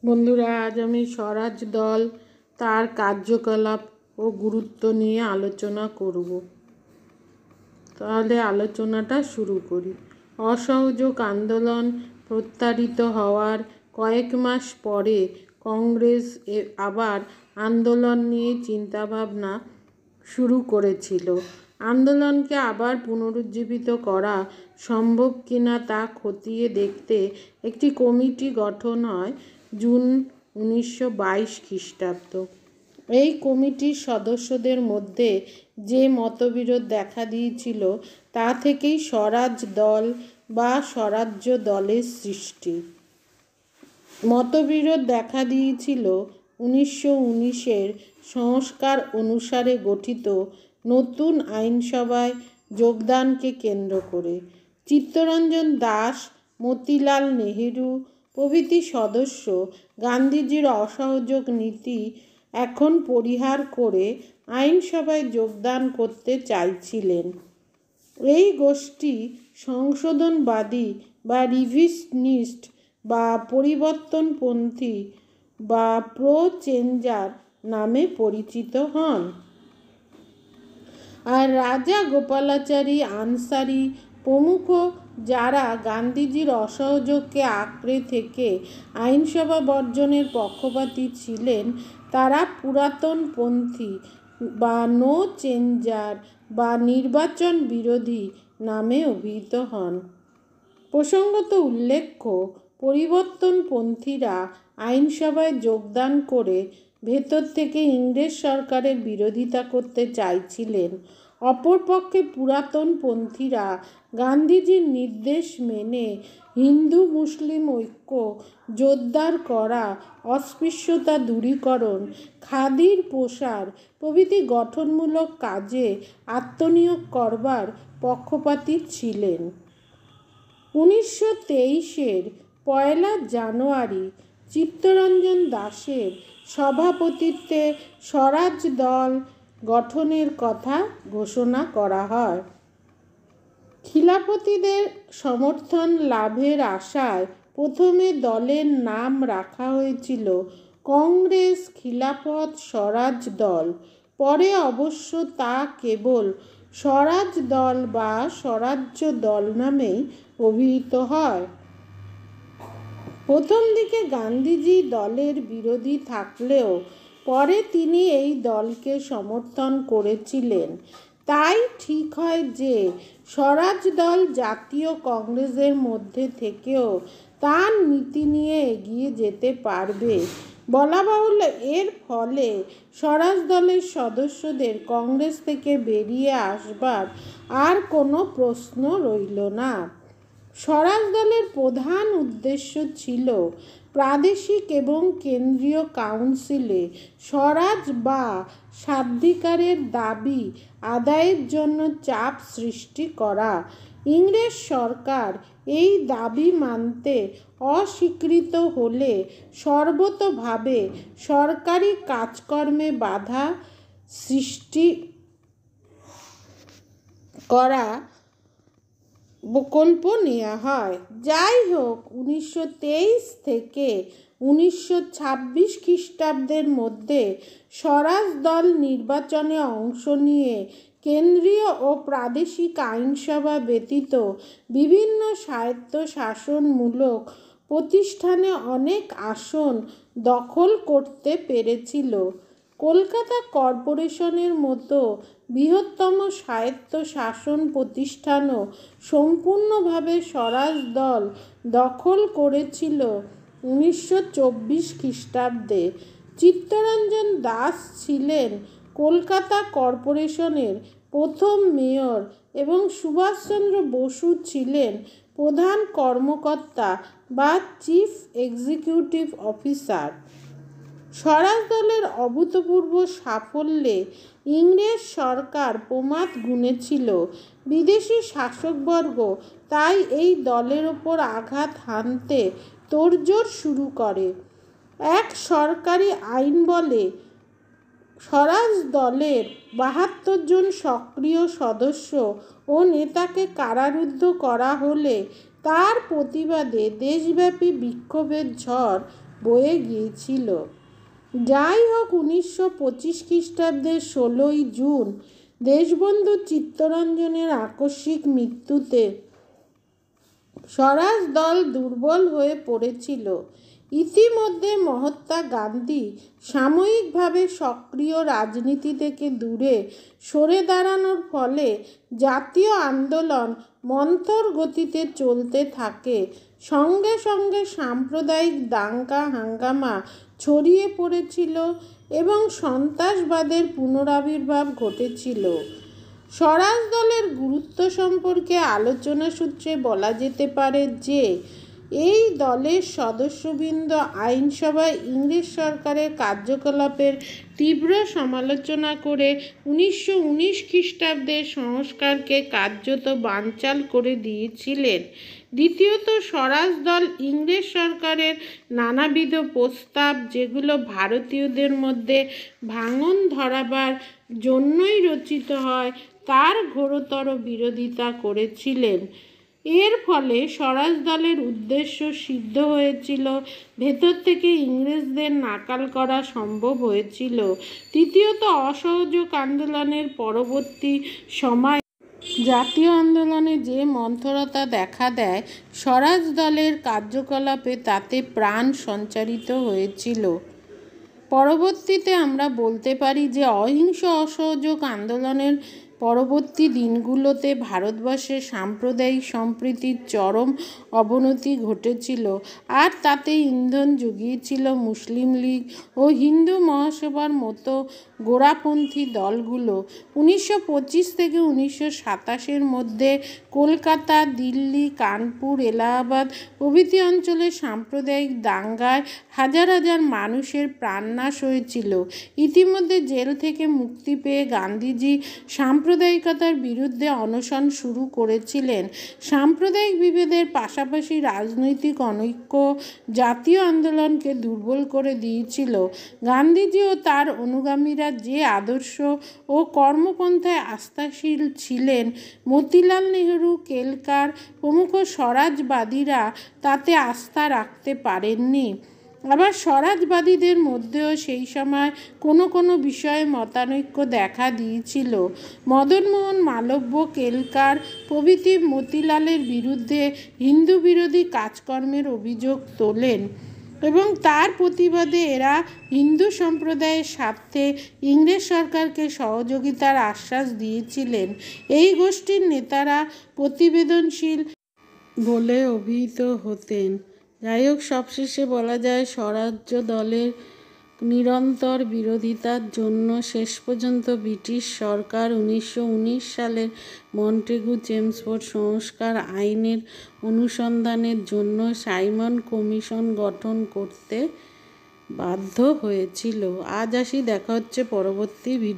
বন্ধুরা, আজ আমি স্বরাজ দল, তার কার্যকলাপ ও গুরুত্ব নিয়ে আলোচনা করব। তাহলে আলোচনাটা শুরু করি। অসহযোগ আন্দোলন প্রত্যাহৃত হওয়ার কয়েক মাস পরে কংগ্রেস আবার আন্দোলন নিয়ে চিন্তাভাবনা শুরু করেছিল। আন্দোলনকে আবার পুনরুজ্জীবিত করা সম্ভব কিনা তা খতিয়ে দেখতে একটি কমিটি গঠন হয় জুন 1922 খ্রিস্টাব্দ। এই কমিটির সদস্যদের মধ্যে যে মতবিরোধ দেখা দিয়েছিল তা থেকেই স্বরাজ দল বা স্বরাজ্য দলের সৃষ্টি। মতবিরোধ দেখা দিয়েছিল 1919-এর সংস্কার অনুসারে গঠিত নতুন আইনসভায় যোগদানকে কেন্দ্র করে। চিত্তরঞ্জন দাস, মতিলাল নেহেরু প্রভৃতি সদস্য গান্ধীজির অসহযোগ নীতি এখন পরিহার করে আইনসভায় যোগদান করতে চাইছিলেন। এই গোষ্ঠী সংশোধনবাদী বা রিভিশনিস্ট বা পরিবর্তনপন্থী বা প্রো চেঞ্জার নামে পরিচিত হন। আর রাজা গোপালাচারী, আনসারি প্রমুখ, যারা গান্ধীজির অসহযোগকে আঁকড়ে থেকে আইনসভা বর্জনের পক্ষপাতী ছিলেন, তারা পুরাতনপন্থী বা নো চেঞ্জার বা নির্বাচন বিরোধী নামে অভিহিত হন। প্রসঙ্গত উল্লেখ্য, পরিবর্তনপন্থীরা আইনসভায় যোগদান করে ভেতর থেকে ইংরেজ সরকারের বিরোধিতা করতে চাইছিলেন। অপরপক্ষে পুরাতনপন্থীরা গান্ধীজির নির্দেশ মেনে হিন্দু মুসলিম ঐক্য জোরদার করা, অস্পৃশ্যতা দূরীকরণ, খাদির প্রসার প্রভৃতি গঠনমূলক কাজে আত্মনিয়োগ করবার পক্ষপাতী ছিলেন। 1923-এর 1 জানুয়ারি চিত্তরঞ্জন দাসের সভাপতিত্বে স্বরাজ দল গঠনের কথা ঘোষণা করা হয়। খিলাফতিদের সমর্থন লাভের আশায় প্রথমে দলের নাম রাখা হয়েছিল কংগ্রেস খিলাফত স্বরাজ দল। পরে অবশ্য তা কেবল স্বরাজ দল বা স্বরাজ্য দল নামেই অভিহিত হয়। প্রথম দিকে গান্ধীজি দলের বিরোধী থাকলেও পরে তিনি এই দলকে সমর্থন করেছিলেন। তাই ঠিক হয় যে স্বরাজ দল জাতীয় কংগ্রেসের মধ্যে থেকেও তার নীতি নিয়ে এগিয়ে যেতে পারবে। বলা বাহুল্য, এর ফলে স্বরাজ দলের সদস্যদের কংগ্রেস থেকে বেরিয়ে আসবার আর কোনো প্রশ্ন রইল না। স্বরাজ দলের প্রধান উদ্দেশ্য ছিল প্রাদেশিক এবং কেন্দ্রীয় কাউন্সিলে স্বরাজ বা স্বাধিকারের দাবি আদায়ের জন্য চাপ সৃষ্টি করা। ইংরেজ সরকার এই দাবি মানতে অস্বীকৃত হলে সর্বতোভাবে সরকারি কাজকর্মে বাধা সৃষ্টি করা প্রকল্প নেওয়া হয়। যাই হোক, 1923 থেকে 1926 খ্রিস্টাব্দের মধ্যে স্বরাজ দল নির্বাচনে অংশ নিয়ে কেন্দ্রীয় ও প্রাদেশিক আইনসভা ব্যতীত বিভিন্ন স্বায়ত্তশাসনমূলক প্রতিষ্ঠানে অনেক আসন দখল করতে পেরেছিল। কলকাতা কর্পোরেশনের মতো বৃহত্তম স্বায়ত্তশাসন প্রতিষ্ঠানও সম্পূর্ণভাবে স্বরাজ দল দখল করেছিল 1924 খ্রিস্টাব্দে। চিত্তরঞ্জন দাস ছিলেন কলকাতা কর্পোরেশনের প্রথম মেয়র এবং সুভাষচন্দ্র বসু ছিলেন প্রধান কর্মকর্তা বা চিফ এক্সিকিউটিভ অফিসার। স্বরাজ দলের অভূতপূর্ব সাফল্যে ইংরেজ সরকার প্রমাদ গুনেছিল। বিদেশি শাসকবর্গ তাই এই দলের ওপর আঘাত হানতে তোড়জোড় শুরু করে। এক সরকারি আইন বলে স্বরাজ দলের 72 জন সক্রিয় সদস্য ও নেতাকে কারারুদ্ধ করা হলে তার প্রতিবাদে দেশব্যাপী বিক্ষোভের ঝড় বয়ে গিয়েছিল। যাই হোক, 1925 খ্রিস্টাব্দের 16ই জুন দেশবন্ধু চিত্তরঞ্জনের আকস্মিক মৃত্যুতে স্বরাজ দল দুর্বল হয়ে পড়েছিল। ইতিমধ্যে মহাত্মা গান্ধী সাময়িকভাবে সক্রিয় রাজনীতি থেকে দূরে সরে দাঁড়ানোর ফলে জাতীয় আন্দোলন মন্থর গতিতে চলতে থাকে। সঙ্গে সঙ্গে সাম্প্রদায়িক দাঙ্গা হাঙ্গামা ছড়িয়ে পড়েছিল এবং সন্ত্রাসবাদের পুনরাবির্ভাব ঘটেছিল। স্বরাজ দলের গুরুত্ব সম্পর্কে আলোচনা সূত্রে বলা যেতে পারে যে এই দলের সদস্যবৃন্দ আইনসভায় ইংরেজ সরকারের কার্যকলাপের তীব্র সমালোচনা করে 1919 খ্রিস্টাব্দের সংস্কারকে কার্যত বানচাল করে দিয়েছিলেন। দ্বিতীয়ত, স্বরাজ দল ইংরেজ সরকারের নানাবিধ প্রস্তাব, যেগুলো ভারতীয়দের মধ্যে ভাঙন ধরাবার জন্যই রচিত হয়, তার ঘোরতর বিরোধিতা করেছিলেন। এর ফলে স্বরাজ দলের উদ্দেশ্য সিদ্ধ হয়েছিল, ভেতর থেকে ইংরেজদের নাকাল করা সম্ভব হয়েছিল। তৃতীয়ত, অসহযোগ আন্দোলনের পরবর্তী সময় জাতীয় আন্দোলনে যে মন্থরতা দেখা দেয়, স্বরাজ দলের কার্যকলাপে তাতে প্রাণ সঞ্চারিত হয়েছিল। পরবর্তীতে আমরা বলতে পারি যে অহিংস অসহযোগ আন্দোলনের পরবর্তী দিনগুলোতে ভারতবর্ষে সাম্প্রদায়িক সম্প্রীতির চরম অবনতি ঘটেছিল, আর তাতে ইন্ধন জুগিয়েছিল মুসলিম লীগ ও হিন্দু মহাসভার মতো গোঁড়াপন্থী দলগুলো। 1925 থেকে 1927 মধ্যে কলকাতা, দিল্লি, কানপুর, এলাহাবাদ প্রভৃতি অঞ্চলে সাম্প্রদায়িক দাঙ্গায় হাজার হাজার মানুষের প্রাণনাশ হয়েছিল। ইতিমধ্যে জেল থেকে মুক্তি পেয়ে গান্ধীজি সাম্প্রদায়িকতার বিরুদ্ধে অনশন শুরু করেছিলেন। সাম্প্রদায়িক বিভেদের পাশাপাশি রাজনৈতিক অনৈক্য জাতীয় আন্দোলনকে দুর্বল করে দিয়েছিল। গান্ধীজি ও তার অনুগামীরা যে আদর্শ ও কর্মপন্থায় আস্থাশীল ছিলেন, মতিলাল নেহেরু, কেলকার প্রমুখ স্বরাজবাদীরা তাতে আস্থা রাখতে পারেননি। আবার স্বরাজবাদীদের মধ্যেও সেই সময় কোনো কোনো বিষয়ে মতানৈক্য দেখা দিয়েছিল। মদনমোহন মালব্য, কেলকার প্রভৃতি মতিলালের বিরুদ্ধে হিন্দু বিরোধী কাজকর্মের অভিযোগ তোলেন এবং তার প্রতিবাদে এরা হিন্দু সম্প্রদায়ের স্বার্থে ইংরেজ সরকারকে সহযোগিতার আশ্বাস দিয়েছিলেন। এই গোষ্ঠীর নেতারা প্রতিবেদনশীল বলে অভিহিত হতেন। যাই হোক, সবশেষে বলা যায় স্বরাজ্য দলের নিরন্তর বিরোধিতার জন্য শেষ পর্যন্ত ব্রিটিশ সরকার 1919 সালের মন্টেগু চেমসফোর্ড সংস্কার আইনের অনুসন্ধানের জন্য সাইমন কমিশন গঠন করতে বাধ্য হয়েছিল। আজ আসি, দেখা হচ্ছে পরবর্তী ভিডিও।